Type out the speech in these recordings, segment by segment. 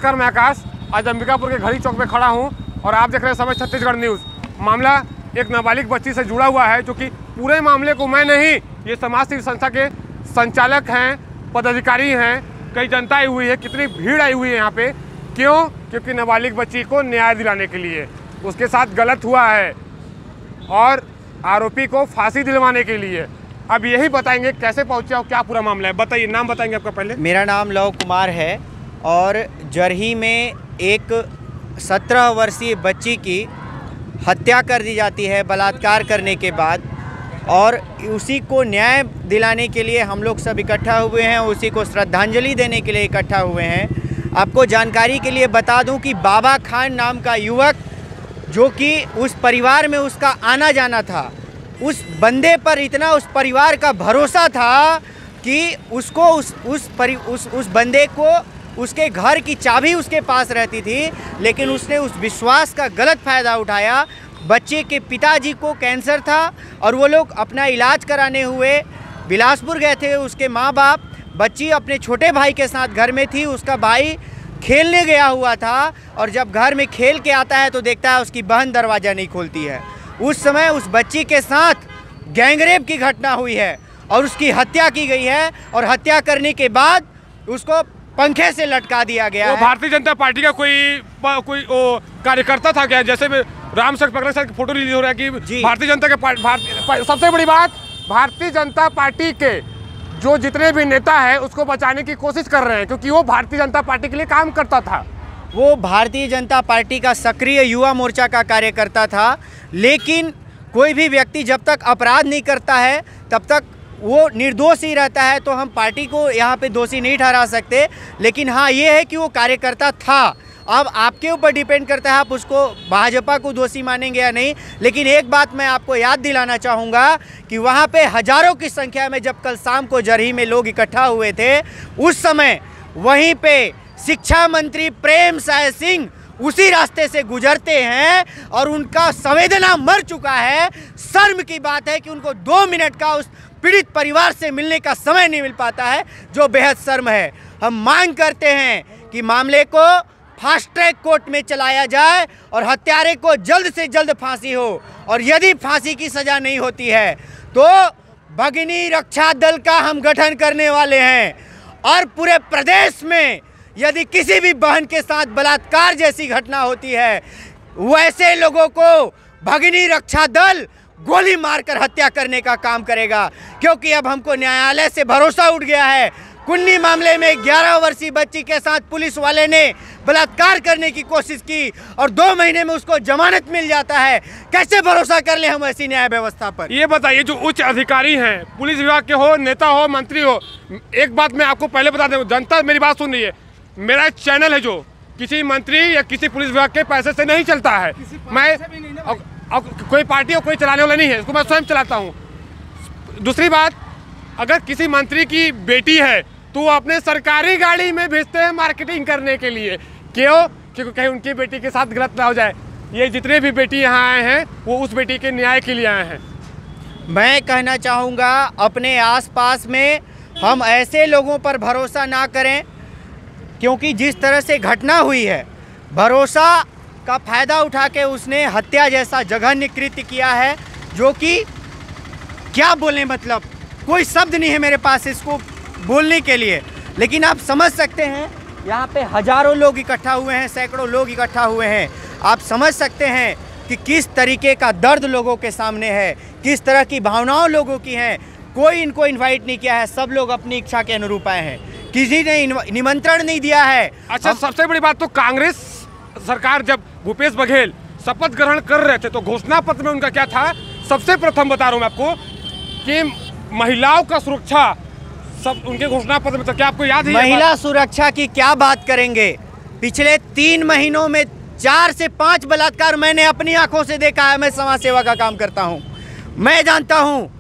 नमस्कार, मैं आकाश आज अंबिकापुर के घड़ी चौक में खड़ा हूं और आप देख रहे हैं समय छत्तीसगढ़ न्यूज़। मामला एक नाबालिग बच्ची से जुड़ा हुआ है, जो कि पूरे मामले को मैं नहीं, ये समाज सेवी संस्था के संचालक हैं, पदाधिकारी हैं, कई जनता आई हुई है, कितनी भीड़ आई हुई है यहाँ पे। क्यों? क्योंकि नाबालिग बच्ची को न्याय दिलाने के लिए उसके साथ गलत हुआ है और आरोपी को फांसी दिलवाने के लिए। अब यही बताएंगे कैसे पहुँचे और क्या पूरा मामला है। बताइए, नाम बताएंगे आपका पहले। मेरा नाम लव कुमार है और जरही में एक 17 वर्षीय बच्ची की हत्या कर दी जाती है बलात्कार करने के बाद, और उसी को न्याय दिलाने के लिए हम लोग सब इकट्ठा हुए हैं, उसी को श्रद्धांजलि देने के लिए इकट्ठा हुए हैं। आपको जानकारी के लिए बता दूं कि बाबा खान नाम का युवक, जो कि उस परिवार में उसका आना जाना था, उस बंदे पर इतना उस परिवार का भरोसा था कि उसको उस बंदे को उसके घर की चाबी उसके पास रहती थी, लेकिन उसने उस विश्वास का गलत फ़ायदा उठाया। बच्चे के पिताजी को कैंसर था और वो लोग अपना इलाज कराने हुए बिलासपुर गए थे। उसके माँ बाप, बच्ची अपने छोटे भाई के साथ घर में थी, उसका भाई खेलने गया हुआ था और जब घर में खेल के आता है तो देखता है उसकी बहन दरवाज़ा नहीं खोलती है। उस समय उस बच्ची के साथ गैंगरेप की घटना हुई है और उसकी हत्या की गई है, और हत्या करने के बाद उसको पंखे से लटका दिया गया है। भारतीय जनता पार्टी का कोई कार्यकर्ता था क्या? जैसे राम सर पगला सर की फोटो रिलीज हो रहा है कि भारतीय जनता के सबसे बड़ी बात, भारतीय जनता पार्टी के जो जितने भी नेता हैं उसको बचाने की कोशिश कर रहे हैं, क्योंकि वो भारतीय जनता पार्टी के लिए काम करता था। वो भारतीय जनता पार्टी का सक्रिय युवा मोर्चा का कार्यकर्ता था, लेकिन कोई भी व्यक्ति जब तक अपराध नहीं करता है तब तक वो निर्दोष ही रहता है, तो हम पार्टी को यहाँ पे दोषी नहीं ठहरा सकते। लेकिन हाँ, ये है कि वो कार्यकर्ता था। अब आपके ऊपर डिपेंड करता है आप उसको भाजपा को दोषी मानेंगे या नहीं। लेकिन एक बात मैं आपको याद दिलाना चाहूँगा कि वहाँ पे हज़ारों की संख्या में जब कल शाम को जरही में लोग इकट्ठा हुए थे, उस समय वहीं पे शिक्षा मंत्री प्रेम साय सिंह उसी रास्ते से गुजरते हैं और उनका संवेदना मर चुका है। शर्म की बात है कि उनको 2 मिनट का उस पीड़ित परिवार से मिलने का समय नहीं मिल पाता है, जो बेहद शर्म है। हम मांग करते हैं कि मामले को फास्ट ट्रैक कोर्ट में चलाया जाए और हत्यारे को जल्द से जल्द फांसी हो, और यदि फांसी की सज़ा नहीं होती है तो भगिनी रक्षा दल का हम गठन करने वाले हैं, और पूरे प्रदेश में यदि किसी भी बहन के साथ बलात्कार जैसी घटना होती है, वैसे लोगों को भगिनी रक्षा दल गोली मारकर हत्या करने का काम करेगा। क्योंकि अब हमको न्यायालय से भरोसा उठ गया है। कुन्नी मामले में 11 वर्षीय बच्ची के साथ पुलिस वाले ने बलात्कार करने की कोशिश की और 2 महीने में उसको जमानत मिल जाता है। कैसे भरोसा कर ले हम ऐसी न्याय व्यवस्था पर? ये बताइए, जो उच्च अधिकारी हैं, पुलिस विभाग के हो, नेता हो, मंत्री हो, एक बात मैं आपको पहले बता दूं, जनता मेरी बात सुन रही है, मेरा एक चैनल है जो किसी मंत्री या किसी पुलिस विभाग के पैसे से नहीं चलता है। मैं कोई पार्टी और कोई चलाने वाला नहीं है, इसको मैं स्वयं चलाता हूँ। दूसरी बात, अगर किसी मंत्री की बेटी है तो वो अपने सरकारी गाड़ी में भेजते हैं मार्केटिंग करने के लिए। क्यों? क्योंकि कहीं उनकी बेटी के साथ गलत ना हो जाए। ये जितने भी बेटी यहाँ आए हैं वो उस बेटी के न्याय के लिए आए हैं। मैं कहना चाहूँगा, अपने आसपास में हम ऐसे लोगों पर भरोसा ना करें, क्योंकि जिस तरह से घटना हुई है, भरोसा का फ़ायदा उठा के उसने हत्या जैसा जघन्य कृत्य किया है, जो कि क्या बोलें, मतलब कोई शब्द नहीं है मेरे पास इसको बोलने के लिए। लेकिन आप समझ सकते हैं, यहाँ पे हज़ारों लोग इकट्ठा हुए हैं, सैकड़ों लोग इकट्ठा हुए हैं। आप समझ सकते हैं कि किस तरीके का दर्द लोगों के सामने है, किस तरह की भावनाओं लोगों की हैं। कोई इनको इन्वाइट नहीं किया है, सब लोग अपनी इच्छा के अनुरूप आए हैं, किसी ने निमंत्रण नहीं दिया है। अच्छा, सबसे बड़ी बात तो कांग्रेस सरकार जब भूपेश बघेल शपथ ग्रहण कर रहे थे तो घोषणा पत्र में उनका क्या था? सबसे प्रथम बता रहा हूँ मैं आपको कि महिलाओं का सुरक्षा सब उनके घोषणा पत्र में था। क्या आपको याद है? महिला सुरक्षा की क्या बात करेंगे? पिछले 3 महीनों में 4 से 5 बलात्कार मैंने अपनी आंखों से देखा है। मैं समाज सेवा का काम करता हूँ, मैं जानता हूँ।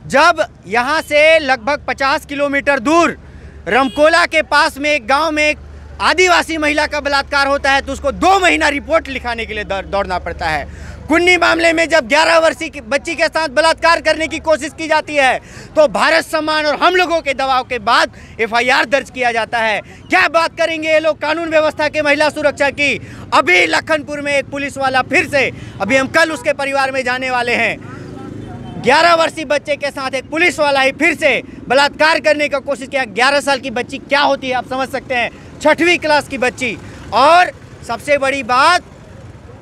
जब यहाँ से लगभग 50 किलोमीटर दूर रमकोला के पास में एक गाँव में एक आदिवासी महिला का बलात्कार होता है तो उसको 2 महीना रिपोर्ट लिखाने के लिए दौड़ना पड़ता है। कुन्नी मामले में जब 11 वर्षीय की बच्ची के साथ बलात्कार करने की कोशिश की जाती है तो भारत सम्मान और हम लोगों के दबाव के बाद FIR दर्ज किया जाता है। क्या बात करेंगे ये लोग कानून व्यवस्था के, महिला सुरक्षा की। अभी लखनपुर में एक पुलिस वाला फिर से, अभी हम कल उसके परिवार में जाने वाले हैं, 11 वर्षीय बच्चे के साथ एक पुलिस वाला ही फिर से बलात्कार करने का कोशिश किया। 11 साल की बच्ची क्या होती है आप समझ सकते हैं, 6वीं क्लास की बच्ची। और सबसे बड़ी बात,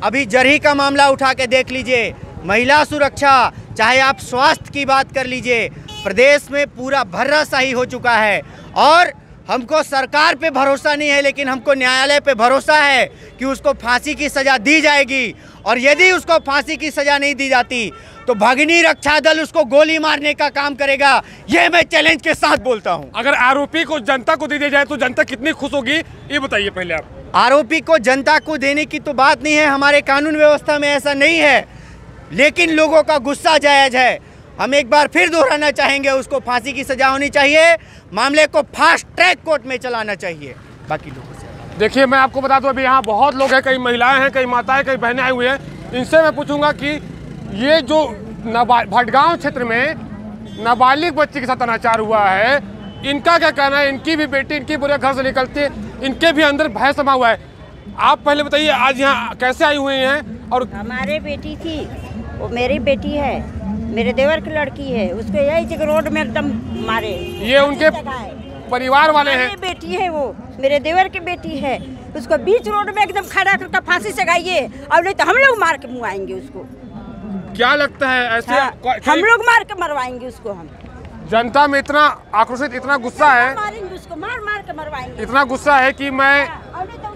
अभी जरही का मामला उठा के देख लीजिए, महिला सुरक्षा, चाहे आप स्वास्थ्य की बात कर लीजिए, प्रदेश में पूरा भर्राशाही हो चुका है। और हमको सरकार पे भरोसा नहीं है, लेकिन हमको न्यायालय पे भरोसा है कि उसको फांसी की सज़ा दी जाएगी। और यदि उसको फांसी की सज़ा नहीं दी जाती तो भगिनी रक्षा दल उसको गोली मारने का काम करेगा। ये मैं चैलेंज के साथ बोलता हूँ। अगर आरोपी को जनता को दे दिया जाए तो जनता कितनी खुश होगी, ये बताइए पहले आप। आरोपी को जनता को देने की तो बात नहीं है, हमारे कानून व्यवस्था में ऐसा नहीं है, लेकिन लोगों का गुस्सा जायज़ है। हम एक बार फिर दोहराना चाहेंगे, उसको फांसी की सज़ा होनी चाहिए, मामले को फास्ट ट्रैक कोर्ट में चलाना चाहिए। बाकी लोगों से देखिए, मैं आपको बता दूं, अभी यहाँ बहुत लोग हैं, कई महिलाएं हैं, कई माताएं, कई बहनें आई हुई हैं। इनसे मैं पूछूंगा कि ये जो भटगांव क्षेत्र में नाबालिग बच्ची के साथ अनाचार हुआ है, इनका क्या कहना है। इनकी भी बेटी, इनकी पूरे घर से निकलती है, इनके भी अंदर भय समा हुआ है। आप पहले बताइए, आज यहाँ कैसे आई हुई हैं। और हमारे बेटी थी, वो मेरी बेटी है, मेरे देवर की लड़की है, उसको यही जगह रोड में एकदम मारे। ये उनके परिवार वाले हैं। बेटी है, वो मेरे देवर की बेटी है, उसको बीच रोड में एकदम खड़ा करके फांसी लगाइए, और नहीं तो हम लोग मार के मुआएंगे उसको। क्या लगता है ऐसे? हाँ, हम लोग मार के मरवाएंगे उसको। हम जनता में इतना आक्रोशित, इतना गुस्सा है, मारेंगे उसको, मार के मरवाएंगे। इतना गुस्सा है कि मैं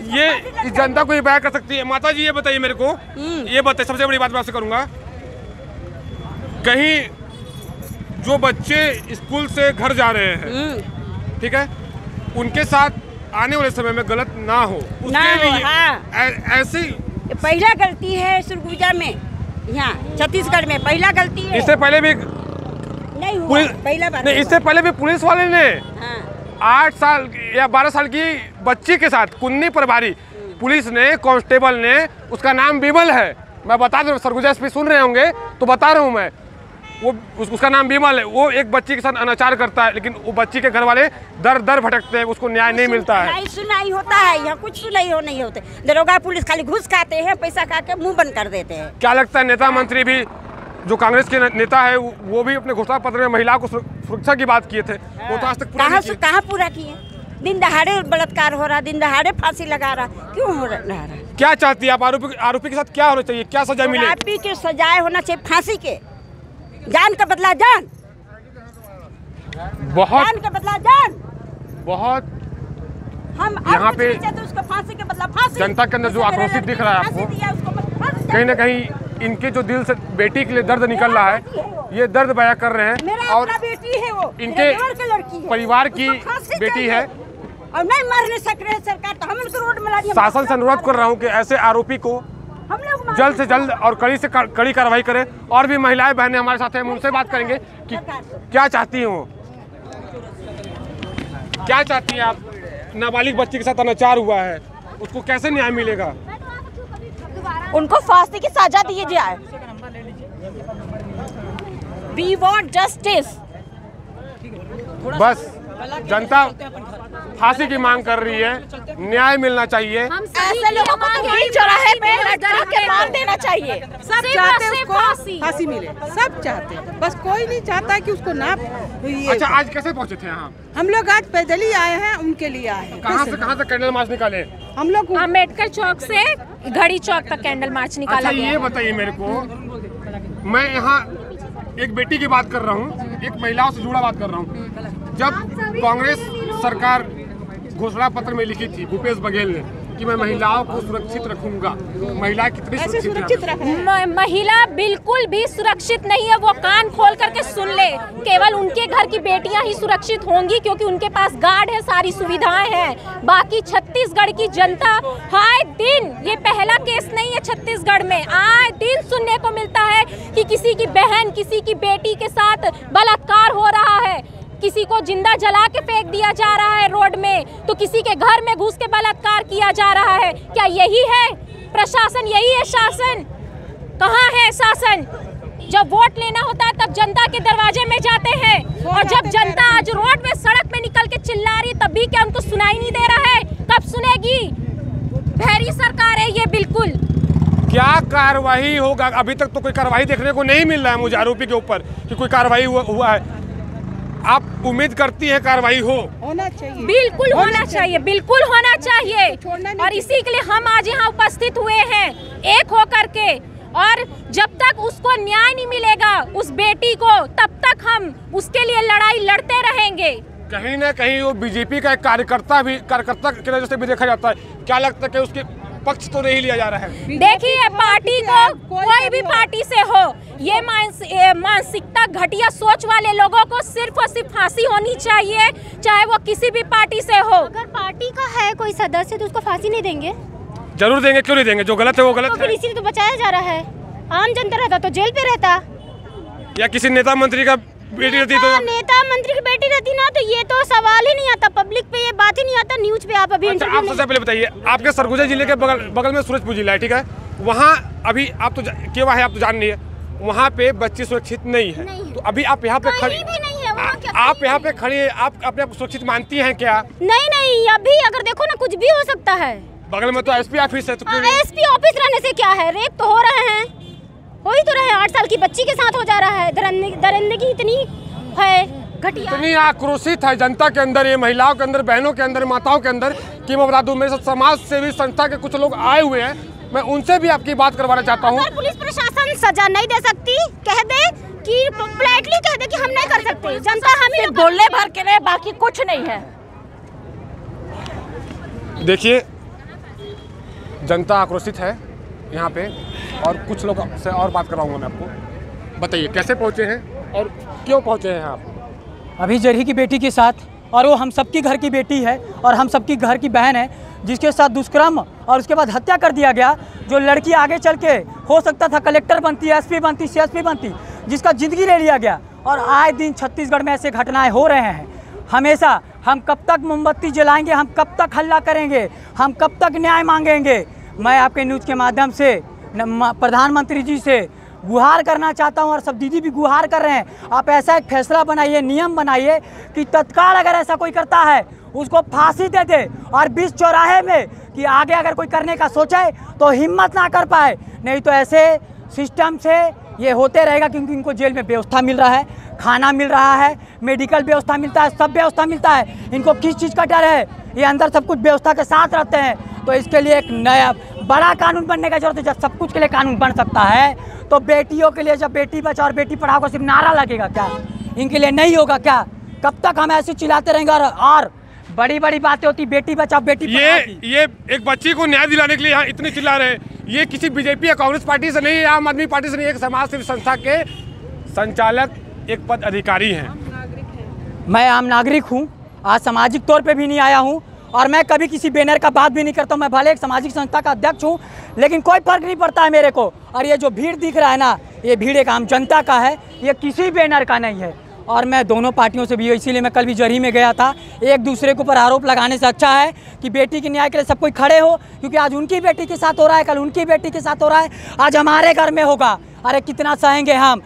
ये इस जनता को ये बयान कर सकती है। माता जी, ये बताइए मेरे को, ये बताइए, सबसे बड़ी बात मैं आपसे करूंगा, कहीं जो बच्चे स्कूल से घर जा रहे हैं, ठीक है, उनके साथ आने वाले समय में गलत ना हो, उसके लिए हाँ। ऐसी पहला गलती है सुरगुजा में, यहाँ छत्तीसगढ़ में पहला गलती है। इससे पहले भी नहीं हुआ, पहला बार नहीं, इससे पहले भी पुलिस वाले ने 8 साल या 12 साल की बच्ची के साथ कुन्नी प्रभारी पुलिस ने, कांस्टेबल ने, उसका नाम विमल है, मैं बता दूं, सरगुजा एसपी सुन रहे होंगे तो बता रहा हूं मैं, वो उसका नाम विमल है। वो एक बच्ची के साथ अनाचार करता है, लेकिन वो बच्ची के घर वाले दर दर भटकते हैं, उसको न्याय नहीं मिलता है। सुनाई होता है यहाँ, कुछ सुनाई हो नहीं होते। दरोगा पुलिस खाली घूस खाते हैं, पैसा खा के मुंह बंद कर देते हैं। क्या लगता है, नेता मंत्री भी, जो कांग्रेस के नेता है, वो भी अपने घोषणा पत्र में महिला को सुरक्षा की बात किए थे, वो तो आज तक कहाँ पूरा किए? दिन दहाड़े बलात्कार हो रहा, दिन दहाड़े फांसी लगा रहा, क्यों हो रहा? क्या चाहती है आप? आरोपी के साथ क्या होना चाहिए, क्या सजा मिले? आरोपी के सजाए होना चाहिए फांसी के, जान का बदला जान, बहुत जान का बदला जान। बहुत हम यहाँ पे उसको फांसी के बदला फांसी। जनता के अंदर जो आक्रोशित दिख रहा है आपको, कहीं ना कहीं इनके जो दिल से बेटी के लिए दर्द निकल रहा है, ये दर्द बयां कर रहे हैं। और बेटी है वो, इनके परिवार की बेटी है, और नहीं मारने सक रहे सरकार, तो हम उनको रोड में ला दिया। शासन से अनुरोध कर रहा हूँ कि ऐसे आरोपी को जल्द से जल्द और कड़ी से कड़ी कार्रवाई करें। और भी महिलाएं बहनें हमारे साथ हैं, हम उनसे बात करेंगे कि क्या चाहती हैं वो, क्या चाहती हैं आप? नाबालिग बच्ची के साथ अनाचार हुआ है, उसको कैसे न्याय मिलेगा? उनको फांसी की सजा दी जाए। We want justice। बस जनता फांसी की मांग कर रही है, न्याय मिलना चाहिए। ऐसे लोगों को बीच चौराहे पे रख के मार देना चाहिए। सब चाहते हैं उसको फांसी मिले, सब चाहते हैं, बस कोई नहीं चाहता कि उसको ना। अच्छा, आज कैसे पहुंचे थे यहाँ? हम लोग आज पैदल ही आए हैं, उनके लिए आए हैं। कहाँ से कैंडल मार्च निकाले? हम लोग अम्बेडकर चौक से घड़ी चौक तक कैंडल मार्च निकाला गया। ये बताइए मेरे को, मैं यहाँ एक बेटी की बात कर रहा हूँ, एक महिलाओं से जुड़ा बात कर रहा हूँ। जब कांग्रेस सरकार घोषणा पत्र में लिखी थी भूपेश बघेल ने कि मैं महिलाओं को सुरक्षित रखूंगा, महिला कितनी सुरक्षित रखूंगा? महिला बिल्कुल भी सुरक्षित नहीं है। वो कान खोल करके सुन ले, केवल उनके घर की बेटियां ही सुरक्षित होंगी, क्योंकि उनके पास गार्ड है, सारी सुविधाएं हैं। बाकी छत्तीसगढ़ की जनता आए दिन, ये पहला केस नहीं है छत्तीसगढ़ में, आए दिन सुनने को मिलता है कि किसी की बहन, किसी की बेटी के साथ बलात्कार हो रहा है, किसी को जिंदा जला के फेंक दिया जा रहा है रोड में, तो किसी के घर में घुस के बलात्कार किया जा रहा है। क्या यही है प्रशासन, यही है शासन? कहाँ है शासन? जब वोट लेना होता है तब जनता के दरवाजे में जाते हैं, और जब जनता आज रोड में सड़क पे निकल के चिल्ला रही तब भी क्या उनको सुनाई नहीं दे रहा है? कब सुनेगी? बहरी सरकार है ये बिल्कुल। क्या कार्रवाई होगा? अभी तक तो कोई कार्रवाई देखने को नहीं मिल रहा है मुझे आरोपी के ऊपर कि कोई कार्रवाई हुआ है। आप उम्मीद करती हैं कार्रवाई होना चाहिए? बिल्कुल होना चाहिए, बिल्कुल होना चाहिए। और इसी के लिए हम आज यहाँ उपस्थित हुए हैं एक होकर के, और जब तक उसको न्याय नहीं मिलेगा उस बेटी को, तब तक हम उसके लिए लड़ाई लड़ते रहेंगे। कहीं ना कहीं वो बीजेपी का एक कार्यकर्ता की नजर से भी देखा जाता है। क्या लगता है कि उसके पक्ष तो नहीं लिया जा रहा है? देखिए, पार्टी को कोई भी पार्टी से हो, ये मानसिकता घटिया सोच वाले लोगों को सिर्फ और सिर्फ फांसी होनी चाहिए, चाहे वो किसी भी पार्टी से हो। अगर पार्टी का है कोई सदस्य तो उसको फांसी नहीं देंगे? जरूर देंगे, क्यों नहीं देंगे? जो गलत है वो गलत तो फिर है। इसीलिए तो बचाया जा रहा है। आम जनता रहता तो जेल पे रहता, या किसी नेता मंत्री का बेटी रहती तो। नेता मंत्री की बेटी रहती ना तो ये तो सवाल ही नहीं आता, पब्लिक पे ये बात ही नहीं आता, न्यूज पे आप अभी अच्छा, आप सबसे पहले बताइए, आपके सरगुजा जिले के बगल में सूरजपुर जिला है, ठीक है? वहाँ अभी आप तो केवा है, आप तो जान नहीं है, वहाँ पे बच्चे सुरक्षित नहीं है। तो अभी आप यहाँ पे खड़ी, आप यहाँ पे खड़ी है, आप अपने आप को सुरक्षित मानती हैं क्या? नहीं, अभी अगर देखो ना कुछ भी हो सकता है। बगल में तो एसपी ऑफिस है, तो क्यों नहीं? एसपी ऑफिस रहने से क्या है? रेप तो हो रहे हैं, हो ही तो रहे हैं। 8 साल की बच्ची के साथ हो जा रहा है। दरिंदगी इतनी है घटिया, इतनी आक्रोशित है जनता के अंदर, ये महिलाओं के अंदर, बहनों के अंदर, माताओं के अंदर, कि मैं बता दूं मेरे साथ समाज सेवी संस्था के कुछ लोग आए हुए हैं, मैं उनसे भी आपकी बात करवाना चाहता हूँ। अगर पुलिस प्रशासन सजा नहीं दे सकती, कह दे कि पोलाइटली कह दे कि हम नहीं कर सकते, जनता हम ही बोलने भर के रहे, बाकी कुछ नहीं है। देखिए, जनता आक्रोशित है यहाँ पे, और कुछ लोग से और बात करवाऊंगा मैं आपको। बताइए कैसे पहुँचे हैं और क्यों पहुँचे हैं आप? अभी जरही की बेटी के साथ, और वो हम सबकी घर की बेटी है और हम सबकी घर की बहन है, जिसके साथ दुष्कर्म और उसके बाद हत्या कर दिया गया। जो लड़की आगे चल के हो सकता था कलेक्टर बनती, एसपी बनती, सीएसपी बनती, जिसका ज़िंदगी ले लिया गया। और आए दिन छत्तीसगढ़ में ऐसे घटनाएं हो रहे हैं। हमेशा हम कब तक मोमबत्ती जलाएंगे, हम कब तक हल्ला करेंगे, हम कब तक न्याय मांगेंगे? मैं आपके न्यूज़ के माध्यम से प्रधानमंत्री जी से गुहार करना चाहता हूं, और सब दीदी भी गुहार कर रहे हैं। आप ऐसा एक फैसला बनाइए, नियम बनाइए कि तत्काल अगर ऐसा कोई करता है उसको फांसी दे दे, और बीच चौराहे में कि आगे अगर कोई करने का सोचे तो हिम्मत ना कर पाए। नहीं तो ऐसे सिस्टम से ये होते रहेगा, क्योंकि इनको जेल में व्यवस्था मिल रहा है, खाना मिल रहा है, मेडिकल व्यवस्था मिलता है, सब व्यवस्था मिलता है। इनको किस चीज़ का डर है? ये अंदर सब कुछ व्यवस्था के साथ रहते हैं। तो इसके लिए एक नया बड़ा कानून बनने का जरूरत है। जब सब कुछ के लिए कानून बन सकता है तो बेटियों के लिए, जब बेटी बचाओ और बेटी पढ़ाओ का सिर्फ नारा लगेगा क्या? इनके लिए नहीं होगा क्या? कब तक हम ऐसे चिल्लाते रहेंगे? और बड़ी बड़ी बातें होती, बेटी बचाओ बेटी पढ़ाओ की। ये एक बच्ची को न्याय दिलाने के लिए यहाँ इतने चिल्ला रहे हैं। ये किसी बीजेपी या कांग्रेस पार्टी से नहीं है, आम आदमी पार्टी से नहीं, एक समाज सेवी संस्था के संचालक, एक पद अधिकारी हैं। मैं आम नागरिक हूँ, आज सामाजिक तौर पे भी नहीं आया हूँ, और मैं कभी किसी बैनर का बात भी नहीं करता हूँ। मैं भले एक सामाजिक संस्था का अध्यक्ष हूँ, लेकिन कोई फर्क नहीं पड़ता है मेरे को। और ये जो भीड़ दिख रहा है ना, ये भीड़ एक आम जनता का है, ये किसी बैनर का नहीं है। और मैं दोनों पार्टियों से भी, इसीलिए मैं कल भी जरही में गया था। एक दूसरे के ऊपर आरोप लगाने से अच्छा है कि बेटी के न्याय के लिए सब कोई खड़े हो, क्योंकि आज उनकी बेटी के साथ हो रहा है, कल उनकी बेटी के साथ हो रहा है, आज हमारे घर में होगा। अरे कितना सहेंगे हम?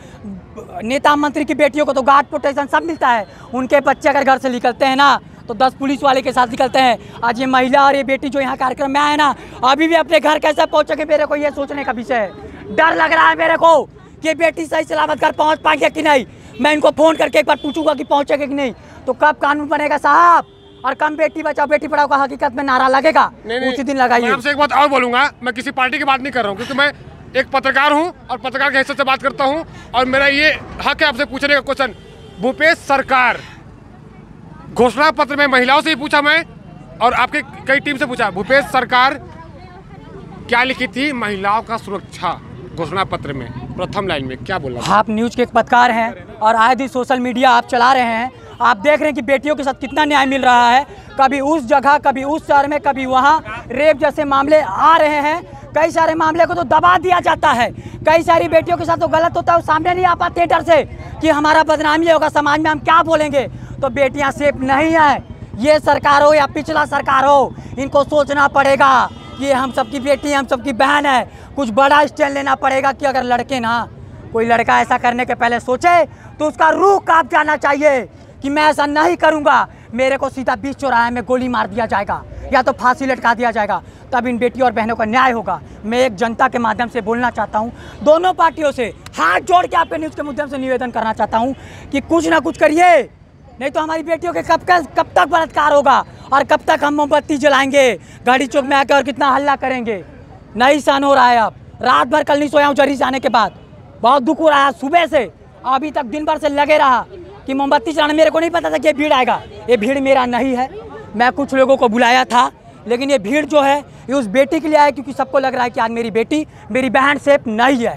नेता मंत्री की बेटियों को तो गार्ड प्रोटेक्शन सब मिलता है, उनके बच्चे अगर घर से निकलते हैं ना तो 10 पुलिस वाले के साथ निकलते हैं। आज ये महिला और ये बेटी जो यहाँ कार्यक्रम में आए ना, अभी भी अपने घर कैसे पहुँचेंगे, मेरे को ये सोचने का विषय है। डर लग रहा है मेरे को कि बेटी सही सलामत घर पहुँच पाएंगे कि नहीं। मैं इनको फ़ोन करके एक बार पूछूंगा कि पहुँचेंगे कि नहीं। तो कब कानून बनेगा साहब? और कम बेटी बचाओ बेटी पढ़ाओ का हकीकत में नारा लगेगा, उसी दिन लगाइए। मैं आपसे एक बात और बोलूँगा, मैं किसी पार्टी की बात नहीं कर रहा हूँ, क्योंकि मैं एक पत्रकार हूँ और पत्रकार के हैसियत से बात करता हूँ, और मेरा ये हक है आपसे पूछने का क्वेश्चन। भूपेश सरकार घोषणा पत्र में, महिलाओं से ही पूछा मैं और आपके कई टीम से पूछा, भूपेश सरकार क्या लिखी थी महिलाओं का सुरक्षा घोषणा पत्र में? प्रथम लाइन में क्या बोला? आप न्यूज़ के एक पत्रकार हैं और आए दिन सोशल मीडिया आप चला रहे हैं, आप देख रहे हैं कि बेटियों के साथ कितना न्याय मिल रहा है। कभी उस जगह, कभी उस शहर में, कभी वहाँ रेप जैसे मामले आ रहे हैं। कई सारे मामले को तो दबा दिया जाता है। कई सारी बेटियों के साथ तो गलत होता है, वो सामने नहीं आ पाते डर से कि हमारा बदनामी होगा, समाज में हम क्या बोलेंगे। तो बेटियां सेफ नहीं है। ये सरकार हो या पिछला सरकार हो, इनको सोचना पड़ेगा कि हम सबकी बेटी, हम सबकी बहन है। कुछ बड़ा स्टैंड लेना पड़ेगा कि अगर लड़के ना, कोई लड़का ऐसा करने के पहले सोचे तो उसका रूह कांप जाना चाहिए कि मैं ऐसा नहीं करूँगा, मेरे को सीधा बीच चौराहे में गोली मार दिया जाएगा या तो फांसी लटका दिया जाएगा, तब इन बेटियों और बहनों का न्याय होगा। मैं एक जनता के माध्यम से बोलना चाहता हूँ, दोनों पार्टियों से हाथ जोड़ के आपके न्यूज़ के माध्यम से निवेदन करना चाहता हूँ कि कुछ ना कुछ करिए, नहीं तो हमारी बेटियों के कब तक बलात्कार होगा और कब तक हम मोमबत्ती जलाएंगे घड़ी चौक में आकर और कितना हल्ला करेंगे। नहीं सहन हो रहा है। अब रात भर कल नहीं सोया हूँ जरी से आने के बाद, बहुत दुख हो रहा है। सुबह से अभी तक दिन भर से लगे रहा कि मोमबत्ती चलाना, मेरे को नहीं पता था कि ये भीड़ आएगा। ये भीड़ मेरा नहीं है, मैं कुछ लोगों को बुलाया था, लेकिन ये भीड़ जो है ये उस बेटी के लिए आया क्योंकि सबको लग रहा है कि आज मेरी बेटी, मेरी बहन सेफ नहीं है।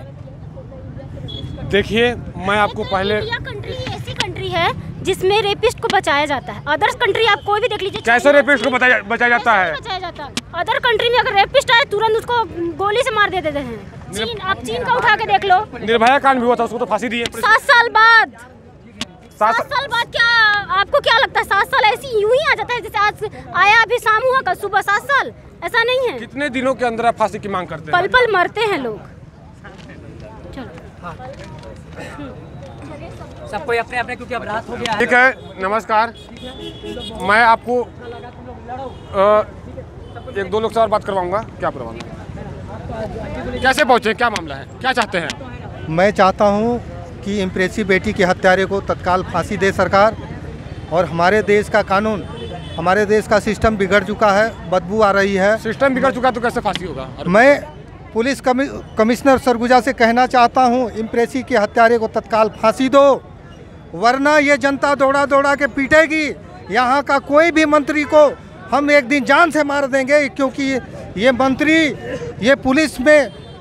देखिए, मैं आपको पहले, इंडिया कंट्री ऐसी कंट्री है जिसमें रेपिस्ट को बचाया जाता है। अदर्स कंट्री आप कोई भी देख लीजिए, कैसे रेपिस्ट को बचाया जाता है? अदर कंट्री में अगर रेपिस्ट आए तुरंत उसको गोली से मार देते हैं। चीन, आप चीन का उठा के देख लो, निर्भया कांड भी हुआ था, उसको तो फांसी दी है। 7 साल बाद, 7 साल बाद क्या आपको क्या लगता है 7 साल ऐसी यूं ही आ जाता है जैसे आज आया अभी शाम हुआ कल सुबह? 7 साल ऐसा नहीं है। कितने दिनों के अंदर आप फांसी की मांग करते हैं? पल पल मरते हैं लोग। सबको अपने अपने, क्योंकि अब रात हो गया है। ठीक है, नमस्कार। मैं आपको 1-2 लोग से और बात करवाऊंगा। क्या करवाऊंगा? कैसे पहुंचे, क्या मामला है, क्या चाहते हैं? मैं चाहता हूं कि इम्प्रेसी बेटी के हत्यारे को तत्काल फांसी दे सरकार, और हमारे देश का कानून, हमारे देश का सिस्टम बिगड़ चुका है, बदबू आ रही है। सिस्टम बिगड़ चुका तो कैसे फांसी होगा? मैं पुलिस कमिश्नर सरगुजा से कहना चाहता हूं, इम्प्रेसी के हत्यारे को तत्काल फांसी दो, वरना ये जनता दौड़ा दौड़ा के पीटेगी। यहाँ का कोई भी मंत्री को हम एक दिन जान से मार देंगे, क्योंकि ये मंत्री, ये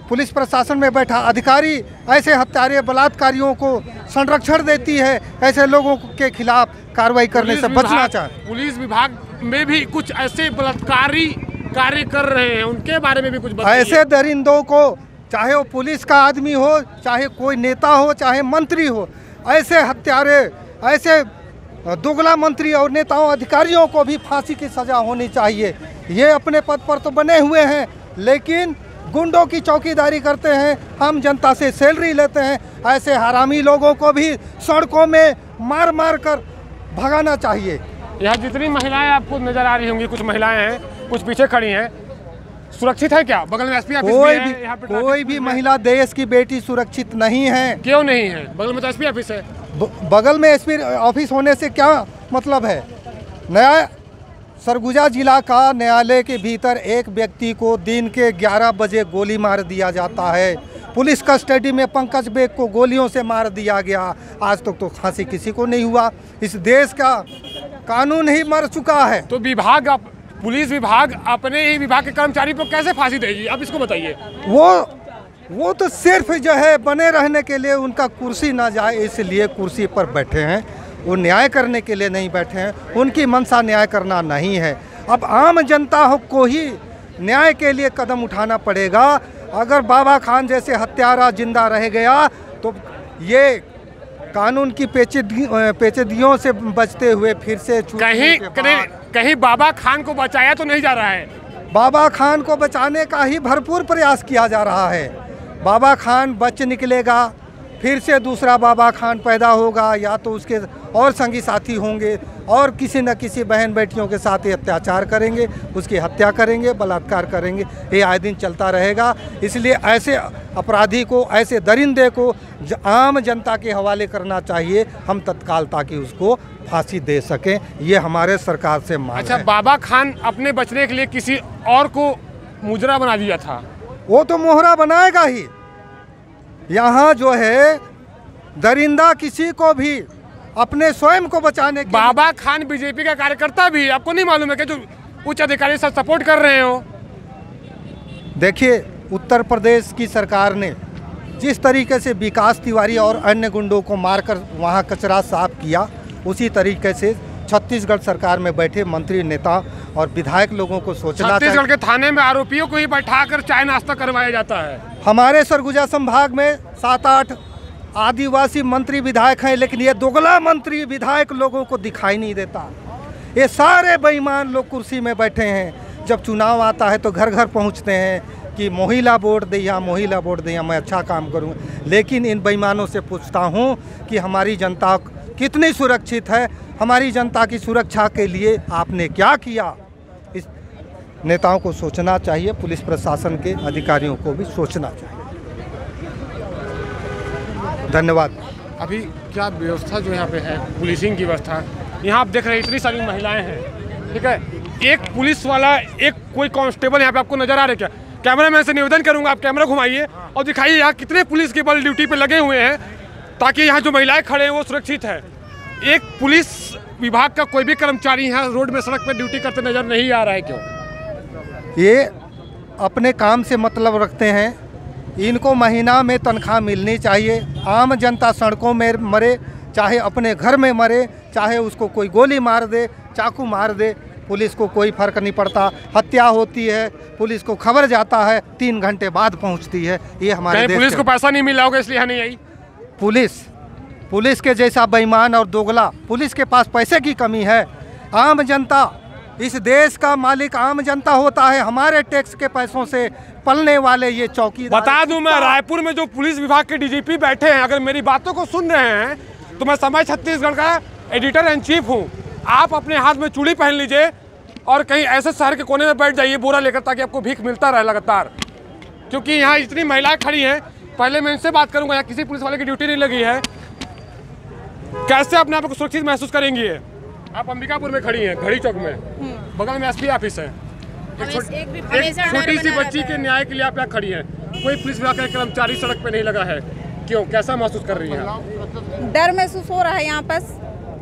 पुलिस प्रशासन में बैठा अधिकारी ऐसे हत्यारे बलात्कारियों को संरक्षण देती है। ऐसे लोगों के खिलाफ कार्रवाई करने से बचना चाहिए। पुलिस विभाग में भी कुछ ऐसे बलात्कारी कार्य कर रहे हैं, उनके बारे में भी कुछ बताइए। ऐसे दरिंदों को, चाहे वो पुलिस का आदमी हो, चाहे कोई नेता हो, चाहे मंत्री हो, ऐसे हत्यारे, ऐसे दोगला मंत्री और नेताओं अधिकारियों को भी फांसी की सज़ा होनी चाहिए। ये अपने पद पर तो बने हुए हैं, लेकिन गुंडों की चौकीदारी करते हैं, हम जनता से सैलरी लेते हैं। ऐसे हरामी लोगों को भी सड़कों में मार मार कर भगाना चाहिए। यहाँ जितनी महिलाएं आपको नजर आ रही होंगी, कुछ महिलाएं हैं, कुछ पीछे खड़ी हैं, सुरक्षित है क्या? बगल में एसपी ऑफिस भी है, यहाँ पे कोई भी महिला, देश की बेटी सुरक्षित नहीं है। क्यों नहीं है? बगल में तो एसपी ऑफिस है। बगल में एसपी ऑफिस होने से क्या मतलब है? नया सरगुजा जिला का न्यायालय के भीतर एक व्यक्ति को दिन के 11 बजे गोली मार दिया जाता है। पुलिस कस्टडी में पंकज बेग को गोलियों से मार दिया गया। आज तक तो फांसी किसी को नहीं हुआ। इस देश का कानून ही मर चुका है। तो विभाग, पुलिस विभाग अपने ही विभाग के कर्मचारी को कैसे फांसी देगी? आप इसको बताइए। वो तो सिर्फ जो है बने रहने के लिए, उनका कुर्सी ना जाए इसलिए कुर्सी पर बैठे हैं। वो न्याय करने के लिए नहीं बैठे हैं, उनकी मंशा न्याय करना नहीं है। अब आम जनता को ही न्याय के लिए कदम उठाना पड़ेगा। अगर बाबा खान जैसे हत्यारा जिंदा रह गया तो ये कानून की पेचीदगियों से बचते हुए फिर से कहीं बाबा खान को बचाया तो नहीं जा रहा है? बाबा खान को बचाने का ही भरपूर प्रयास किया जा रहा है। बाबा खान बच निकलेगा, फिर से दूसरा बाबा खान पैदा होगा, या तो उसके और संगी साथी होंगे और किसी न किसी बहन बेटियों के साथ ये अत्याचार करेंगे, उसकी हत्या करेंगे, बलात्कार करेंगे। ये आए दिन चलता रहेगा। इसलिए ऐसे अपराधी को, ऐसे दरिंदे को आम जनता के हवाले करना चाहिए हम तत्काल, ताकि उसको फांसी दे सकें। ये हमारे सरकार से मांग है। अच्छा, बाबा खान अपने बचने के लिए किसी और को मुजरा बना दिया था? वो तो मोहरा बनाएगा ही। यहाँ जो है दरिंदा किसी को भी अपने स्वयं को बचाने के बाबा खान बीजेपी का कार्यकर्ता भी, आपको नहीं मालूम है कि जो उच्च अधिकारी सब सपोर्ट कर रहे हो? देखिए, उत्तर प्रदेश की सरकार ने जिस तरीके से विकास तिवारी और अन्य गुंडों को मारकर वहाँ कचरा साफ किया, उसी तरीके से छत्तीसगढ़ सरकार में बैठे मंत्री, नेता और विधायक लोगों को सोचना चाहिए। छत्तीसगढ़ के थाने में आरोपियों को ही बैठाकर चाय नाश्ता करवाया जाता है। हमारे सरगुजा संभाग में 7-8 आदिवासी मंत्री विधायक हैं, लेकिन ये दोगला मंत्री विधायक लोगों को दिखाई नहीं देता। ये सारे बेईमान लोग कुर्सी में बैठे हैं। जब चुनाव आता है तो घर घर पहुंचते हैं कि महिला वोट दिया, महिला वोट दिया, मैं अच्छा काम करूँगा। लेकिन इन बेईमानों से पूछता हूँ कि हमारी जनता कितनी सुरक्षित है, हमारी जनता की सुरक्षा के लिए आपने क्या किया। इस नेताओं को सोचना चाहिए, पुलिस प्रशासन के अधिकारियों को भी सोचना चाहिए। धन्यवाद। अभी क्या व्यवस्था जो यहाँ पे है, पुलिसिंग की व्यवस्था, यहाँ आप देख रहे हैं इतनी सारी महिलाएं हैं, ठीक है, एक पुलिस वाला, एक कोई कांस्टेबल यहाँ पे आपको नजर आ रहे क्या? कैमरामैन से निवेदन करूंगा आप कैमरा घुमाइए और दिखाइए यहाँ कितने पुलिस के बल ड्यूटी पे लगे हुए हैं ताकि यहाँ जो महिलाएं खड़े हैं वो सुरक्षित है। एक पुलिस विभाग का कोई भी कर्मचारी यहाँ रोड में, सड़क पर ड्यूटी करते नजर नहीं आ रहा है, क्यों? ये अपने काम से मतलब रखते हैं, इनको महीना में तनख्वाह मिलनी चाहिए। आम जनता सड़कों में मरे, चाहे अपने घर में मरे, चाहे उसको कोई गोली मार दे, चाकू मार दे, पुलिस को कोई फर्क नहीं पड़ता। हत्या होती है, पुलिस को खबर जाता है, 3 घंटे बाद पहुंचती है। ये हमारे देश पुलिस को पैसा नहीं मिला होगा इसलिए नहीं आई। पुलिस के जैसा बेईमान और दोगला, पुलिस के पास पैसे की कमी है। आम जनता, इस देश का मालिक आम जनता होता है। हमारे टैक्स के पैसों से पलने वाले ये चौकीदार। बता दूं, मैं रायपुर में जो पुलिस विभाग के डीजीपी बैठे हैं, अगर मेरी बातों को सुन रहे हैं तो मैं समय छत्तीसगढ़ का एडिटर इन चीफ हूं। आप अपने हाथ में चूड़ी पहन लीजिए और कहीं ऐसे शहर के कोने में बैठ जाइए बोरा लेकर, ताकि आपको भीख मिलता रहे लगातार, क्योंकि यहाँ इतनी महिलाएं खड़ी हैं। पहले मैं इनसे बात करूंगा, यहाँ किसी पुलिस वाले की ड्यूटी नहीं लगी है, कैसे अपने आप को सुरक्षित महसूस करेंगी? आप अंबिकापुर में खड़ी हैं, घड़ी चौक में, बगल में एसपी ऑफिस है। एक छोटी सी बच्ची के न्याय के लिए आप यहाँ खड़ी हैं, कोई पुलिस विभाग का कर्मचारी सड़क पे नहीं लगा है, क्यों? कैसा महसूस कर रही हैं? डर महसूस हो रहा है यहाँ पास,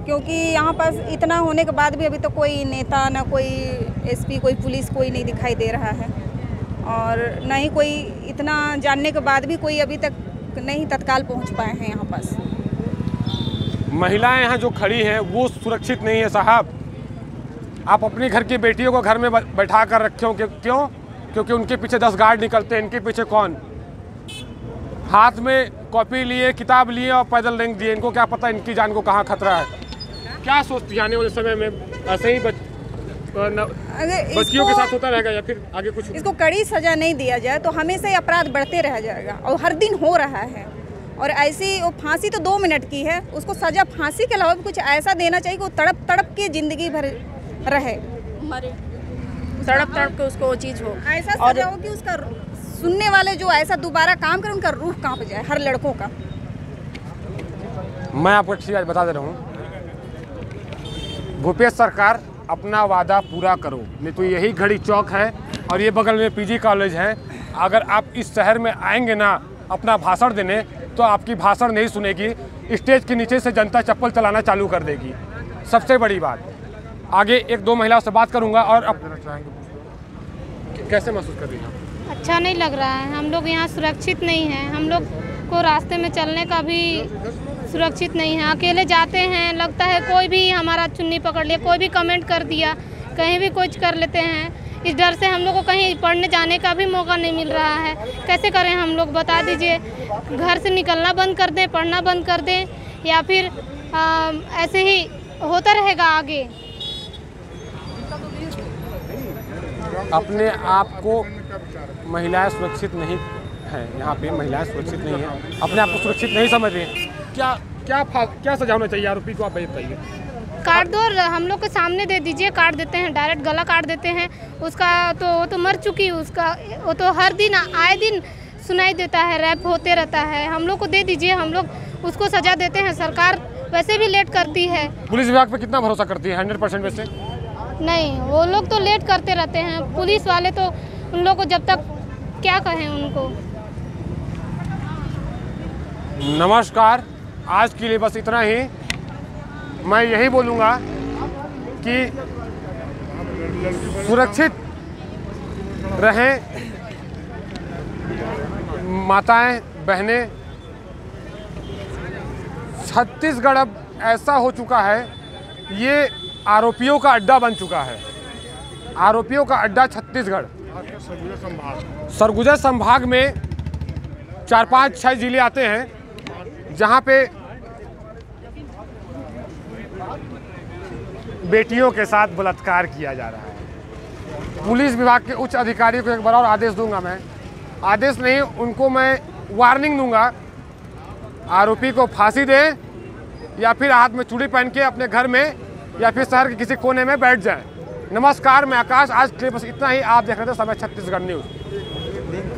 क्योंकि यहाँ पास इतना होने के बाद भी अभी तो कोई नेता, ना कोई एसपी, कोई पुलिस, कोई नहीं दिखाई दे रहा है, और न ही कोई, इतना जानने के बाद भी कोई अभी तक नहीं तत्काल पहुँच पाए हैं यहाँ पास। महिलाएं यहाँ जो खड़ी हैं वो सुरक्षित नहीं है साहब। आप अपनी घर की बेटियों को घर में बैठा कर रखे हो, क्यों? क्योंकि उनके पीछे 10 गार्ड निकलते हैं, इनके पीछे कौन? हाथ में कॉपी लिए, किताब लिए और पैदल रेंग दिए, इनको क्या पता इनकी जान को कहाँ खतरा है। क्या सोचती है आने वाले समय में ऐसे ही बच्चियों के साथ होता रहेगा या फिर आगे कुछ? इसको कड़ी सजा नहीं दिया जाए तो हमेशा ही अपराध बढ़ते रह जाएगा, और हर दिन हो रहा है। और ऐसी वो फांसी तो 2 मिनट की है, उसको सजा फांसी के अलावा भी कुछ ऐसा देना चाहिए कि वो तड़प तड़प के जिंदगी भर रहे, मरे, तड़प तड़प के उसको वो चीज़ हो, ऐसा सजा हो कि उसका सुनने वाले जो ऐसा दोबारा काम करे उनका रूह कांप जाए, हर लड़कों का। मैं आपको अच्छी बात बता दे रहा हूँ, भूपेश सरकार अपना वादा पूरा करो, नहीं तो यही घड़ी चौक है और ये बगल में पीजी कॉलेज है। अगर आप इस शहर में आएंगे ना अपना भाषण देने, तो आपकी भाषण नहीं सुनेगी, स्टेज के नीचे से जनता चप्पल चलाना चालू कर देगी। सबसे बड़ी बात, आगे 1-2 महिलाओं से बात करूंगा। और अब कैसे महसूस कर रही हैं? अच्छा नहीं लग रहा है, हम लोग यहाँ सुरक्षित नहीं हैं, हम लोग को रास्ते में चलने का भी सुरक्षित नहीं है। अकेले जाते हैं, लगता है कोई भी हमारा चुन्नी पकड़ लिया, कोई भी कमेंट कर दिया, कहीं भी कुछ कर लेते हैं। इस डर से हम लोग को कहीं पढ़ने जाने का भी मौका नहीं मिल रहा है। कैसे करें हम लोग, बता दीजिए। घर से निकलना बंद कर दें, पढ़ना बंद कर दें, या फिर ऐसे ही होता रहेगा आगे? अपने आप को महिलाएं सुरक्षित नहीं हैं, यहाँ पे महिलाएं सुरक्षित नहीं हैं, अपने आप को सुरक्षित नहीं समझ रही हैं। क्या सजा होना चाहिए आरोपी को, आप बताइए। काट दो, हम लोग के सामने दे दीजिए, काट देते हैं, डायरेक्ट गला काट देते हैं उसका। तो वो तो मर चुकी, उसका वो तो हर दिन आए दिन सुनाई देता है, रैप होते रहता है। हम लोग को दे दीजिए, हम लोग उसको सजा देते हैं। सरकार वैसे भी लेट करती है। पुलिस विभाग पे कितना भरोसा करती है? 100% वैसे नहीं, वो लोग तो लेट करते रहते हैं। पुलिस वाले तो उन लोग को जब तक क्या कहें उनको। नमस्कार, आज के लिए बस इतना ही। मैं यही बोलूँगा कि सुरक्षित रहें माताएं, बहनें। छत्तीसगढ़ अब ऐसा हो चुका है, ये आरोपियों का अड्डा बन चुका है। आरोपियों का अड्डा छत्तीसगढ़। सरगुजा संभाग में 4-5-6 जिले आते हैं जहाँ पे बेटियों के साथ बलात्कार किया जा रहा है। पुलिस विभाग के उच्च अधिकारी को एक बार और आदेश दूंगा मैं आदेश नहीं, उनको मैं वार्निंग दूंगा, आरोपी को फांसी दें या फिर हाथ में चूड़ी पहन के अपने घर में या फिर शहर के किसी कोने में बैठ जाएं। नमस्कार, मैं आकाश। आज के लिए बस इतना ही। आप देख रहे थे समय छत्तीसगढ़ न्यूज़।